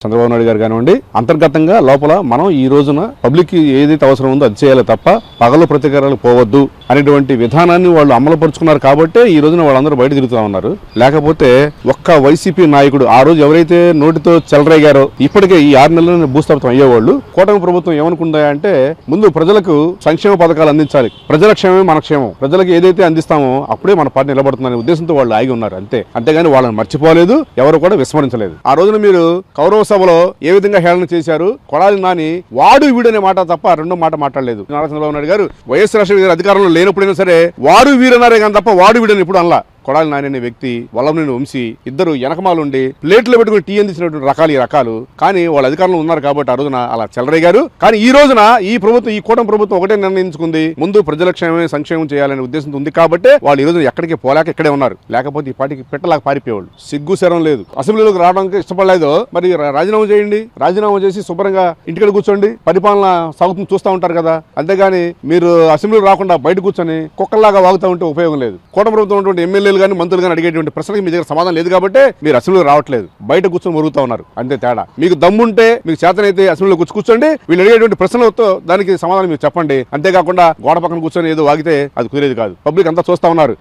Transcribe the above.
చంద్రబాబు నాయుడు గారు కానివ్వండి, అంతర్గతంగా లోపల మనం ఈ రోజున పబ్లిక్ ఏదైతే అవసరం ఉందో అది చేయాలి తప్ప పగలు ప్రతీకారాలు పోవద్దు అనేటువంటి విధానాన్ని వాళ్ళు అమలుపరుచుకున్నారు కాబట్టే ఈ రోజున వాళ్ళందరూ బయట తిరుగుతూ ఉన్నారు. లేకపోతే ఒక్క వైసీపీ నాయకుడు ఆ రోజు ఎవరైతే నోటితో చెలరేగారో ఇప్పటికే ఈ 6 నెలలను భూస్థాపితం అయ్యేవాళ్ళు కూటమి ప్రభుత్వం ఏమనుకుందా అంటే ముందు ప్రజలకు సంక్షేమ పథకాలు అందించాలి, ప్రజల క్షేమమే మన క్షేమం, ప్రజలకు ఏదైతే అందిస్తామో అప్పుడే మన పార్టీ నిలబడుతుందనే ఉద్దేశంతో వాళ్ళు ఆగి ఉన్నారు అంతే. అంతేగాని వాళ్ళని మర్చిపోలేదు, ఎవరు కూడా విస్మరించలేదు. ఆ రోజున మీరు కౌరవ సభలో ఏ విధంగా హేళన చేశారు, కొడాలి నాని వాడు వీడనే మాట తప్ప రెండో మాట మాట్లాడలేదు. నారా చంద్రబాబు నాయుడు గారు వైఎస్ రాజశేఖర గారు అధికారంలో లేనప్పుడైనా సరే వాడు వీరన్నారే కానీ తప్ప వాడు వీడని ఇప్పుడు అనలా. కొడాలి నాని అనే వ్యక్తి, వల్లభనేని వంశీ ఇద్దరు వెనకమాలుండి ప్లేట్లో పెట్టుకుని టీ అందించినటువంటి రకాలు కానీ వాళ్ళ అధికారంలో ఉన్నారు కాబట్టి ఆ రోజున అలా చెలరేగారు. కానీ ఈ రోజున ఈ ప్రభుత్వం, ఈ కూటమి ప్రభుత్వం ఒకటే నిర్ణయించుకుంది, ముందు ప్రజల క్షేమమే సంక్షేమం చేయాలనే ఉద్దేశంతో ఉంది కాబట్టి వాళ్ళు ఈ రోజున ఎక్కడికి పోలేక ఇక్కడే ఉన్నారు. లేకపోతే ఈ పార్టీకి పెట్టలాగా పారిపోయేవాళ్ళు. సిగ్గు శరం లేదు, అసెంబ్లీలోకి రావడానికి ఇష్టపడలేదో మరి రాజీనామా చేయండి, రాజీనామా చేసి శుభ్రంగా ఇంటికి కూర్చోండి, పరిపాలన సాగుతుంది చూస్తూ ఉంటారు కదా. అంతేగాని మీరు అసెంబ్లీకి రాకుండా బయట కూర్చొని కుక్కల్లాగా వాగుతూ ఉంటే ఉపయోగం లేదు. కూటమి ప్రభుత్వం ఉన్నటువంటి ఎమ్మెల్యేలు కానీ మంత్రులు కానీ అడిగేటువంటి ప్రశ్నకి మీ దగ్గర సమాధానం లేదు కాబట్టి మీరు అసెంబ్లీలో రావట్లేదు, బయట కూర్చొని మరుగుతూ ఉన్నారు అంతే తేడా. మీకు దమ్ముంటే, మీకు చేతనైతే అసెంబ్లీలో కూర్చోండి, వీళ్ళు అడిగేటువంటి ప్రశ్నలతో దానికి సమాధానం మీరు చెప్పండి. అంతేకాకుండా గోడ పక్కన కూర్చొని ఏదో వాగితే అది కుదిరేది కాదు. పబ్లిక్ అంతా చూస్తా ఉన్నారు.